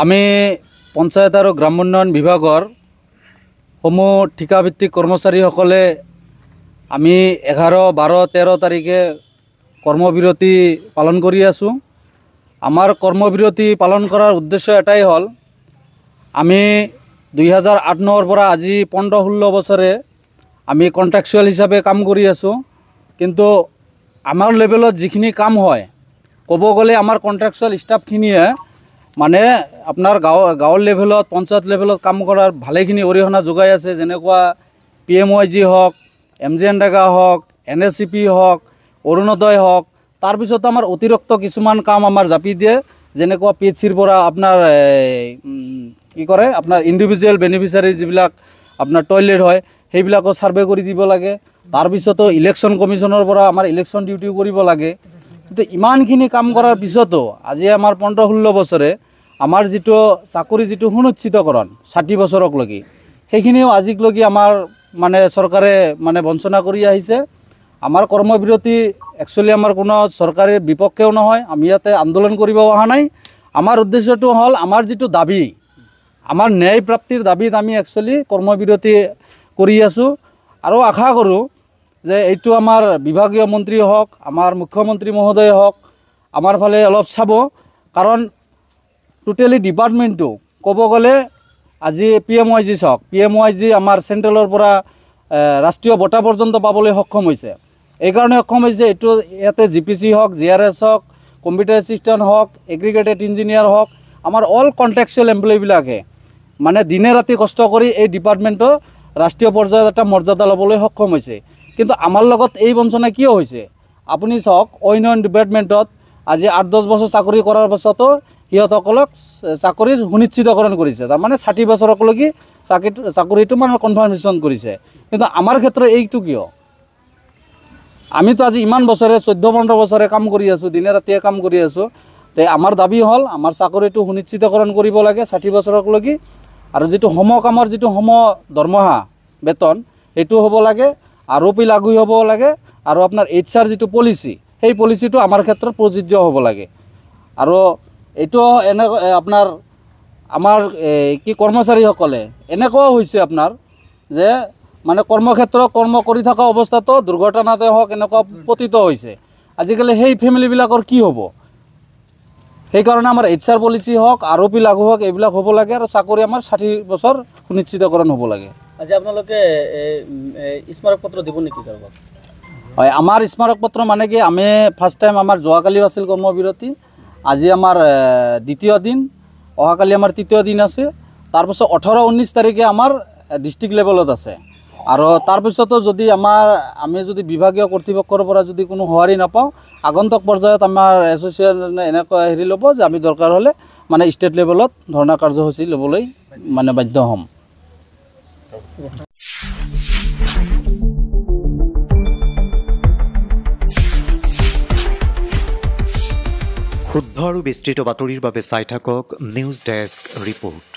আমি পঞ্চায়ত আৰু গ্ৰাম উন্নয়ন বিভাগৰ সমূহ ঠিকাভিত্তিক কৰ্মচাৰীসকলে আমি 11, 12, 13 তাৰিখে কৰ্মবিৰতি পালন কৰি আছোঁ। আমাৰ কৰ্মবিৰতি পালন কৰাৰ উদ্দেশ্য এটাই হ'ল, আমি 2008-9 পৰা আজি 15-16 বছৰে আমি কণ্ট্ৰেকচুৱেল হিচাপে কাম কৰি আছোঁ। কিন্তু আমাৰ লেভেলত যিখিনি কাম হয়, ক'ব গ'লে আমাৰ কণ্ট্ৰেকচুৱেল ষ্টাফখিনিয়ে মানে আপোনাৰ গাঁৱৰ লেভেলত, পঞ্চায়ত লেভেলত কাম কৰাৰ ভালেখিনি অৰিহণা যোগাই আছে। যেনেকুৱা PMYG হওক, MGNREGA হওক, NSCP হওক, অৰুণোদয় হওক। তাৰপিছত আমাৰ অতিৰিক্ত কিছুমান কাম আমাৰ জাপি দিয়ে, যেনেকুৱা PHCৰ পৰা আপোনাৰ কি কৰে, আপোনাৰ ইণ্ডিভিজুৱেল বেনিফিচিয়াৰী যিবিলাক আপোনাৰ টয়লেট হয়, সেইবিলাকো ছাৰ্ভে কৰি দিব লাগে। তাৰপিছতো ইলেকশ্যন কমিশ্যনৰ পৰা আমাৰ ইলেকশ্যন ডিউটিও কৰিব লাগে। কিন্তু ইমানখিনি কাম কৰাৰ পিছতো আজি আমাৰ 15-16 বছৰে আমাৰ যিটো চাকৰি যিটো সুনিশ্চিতকৰণ 60 বছৰকলৈকে, সেইখিনিও আজিলৈকে আমাৰ মানে চৰকাৰে মানে বঞ্চনা কৰি আহিছে। আমাৰ কৰ্মবিৰতি একচুৱেলি আমাৰ কোনো চৰকাৰীৰ বিপক্ষেও নহয়, আমি ইয়াতে আন্দোলন কৰিব অহা নাই। আমাৰ উদ্দেশ্যটো হ'ল, আমাৰ যিটো দাবী, আমাৰ ন্যায় প্ৰাপ্তিৰ দাবীত আমি একচুৱেলি কৰ্মবিৰতি কৰি আছোঁ। আৰু আশা কৰোঁ যে এইটো আমাৰ বিভাগীয় মন্ত্ৰী হওক, আমাৰ মুখ্যমন্ত্ৰী মহোদয় হওক, আমাৰ ফালে অলপ চাব। কাৰণ টোটেলি ডিপাৰ্টমেণ্টটো ক'ব গ'লে আজি PMYG চাওক, PMYG আমাৰ চেণ্ট্ৰেলৰ পৰা ৰাষ্ট্ৰীয় বঁটা পৰ্যন্ত পাবলৈ সক্ষম হৈছে। এইকাৰণে সক্ষম হৈছে, এইটো ইয়াতে GPC হওক, GRS হওক, কম্পিউটাৰ এছিষ্টেণ্ট হওক, এগ্ৰিগেটেড ইঞ্জিনিয়াৰ হওক, আমাৰ অল কণ্ট্ৰেকচুৱেল এমপ্লয়ীবিলাকে মানে দিনে ৰাতি কষ্ট কৰি এই ডিপাৰ্টমেণ্টৰ ৰাষ্ট্ৰীয় পৰ্যায়ত এটা মৰ্যাদা ল'বলৈ সক্ষম হৈছে। কিন্তু আমাৰ লগত এই বঞ্চনা কিয় হৈছে? আপুনি চাওক, অন্য ডিপাৰ্টমেণ্টত আজি 8-10 বছৰ চাকৰি কৰাৰ পাছতো সিহঁতসকলক চাকৰিৰ সুনিশ্চিতকৰণ কৰিছে, তাৰমানে 60 বছৰকলৈকে চাকৰিটো মানে কনফাৰ্মেশ্যন কৰিছে। কিন্তু আমাৰ ক্ষেত্ৰত এইটো কিয়? আমিতো আজি ইমান বছৰে 14-15 বছৰে কাম কৰি আছোঁ, দিনে ৰাতিয়ে কাম কৰি আছোঁ। তে আমাৰ দাবী হ'ল, আমাৰ চাকৰিটো সুনিশ্চিতকৰণ কৰিব লাগে 60 বছৰকলৈকে। আৰু যিটো সমকামৰ যিটো দৰমহা বেতন, সেইটো হ'ব লাগে, ROP লাগু হ'ব লাগে। আৰু আপোনাৰ HR যিটো পলিচি, সেই পলিচিটো আমাৰ ক্ষেত্ৰত প্ৰযোজ্য হ'ব লাগে। আৰু এইটো আপোনাৰ আমাৰ কি কৰ্মচাৰীসকলে এনেকুৱাও হৈছে আপোনাৰ যে মানে কৰ্মক্ষেত্ৰত কৰ্ম কৰি থকা অৱস্থাতো দুৰ্ঘটনাতে হওক এনেকুৱা পতিত হৈছে। আজিকালি সেই ফেমিলিবিলাকৰ কি হ'ব? সেইকাৰণে আমাৰ HR পলিচি হওক, ROP লাগু হওক, এইবিলাক হ'ব লাগে। আৰু চাকৰি আমাৰ 60 বছৰ সুনিশ্চিতকৰণ হ'ব লাগে। আজি আপোনালোকে স্মাৰক পত্ৰ দিব নেকি কাৰোবাক? হয়, আমাৰ স্মাৰক পত্ৰ মানে কি, আমি ফাৰ্ষ্ট টাইম আমাৰ যোৱাকালি আছিল কৰ্মবিৰতি, আজি আমাৰ দ্বিতীয় দিন, অহাকালি আমাৰ তৃতীয় দিন আছে। তাৰপিছত 18-19 তাৰিখে আমাৰ ডিষ্ট্ৰিক্ট লেভেলত আছে। আৰু তাৰপিছতো যদি আমি যদি বিভাগীয় কৰ্তৃপক্ষৰ পৰা যদি কোনো সঁহাৰি নাপাওঁ, আগন্তুক পৰ্যায়ত আমাৰ এছ'চিয়েশ্যনে এনেকুৱা হেৰি ল'ব যে আমি দৰকাৰ হ'লে মানে ষ্টেট লেভেলত ধৰ্ণা কাৰ্যসূচী ল'বলৈ মানে বাধ্য হ'ম। শুদ্ধ আৰু বিস্তৃত বাতৰিৰ বাবে চাই থাকক নিউজ ডেস্ক ৰিপৰ্ট।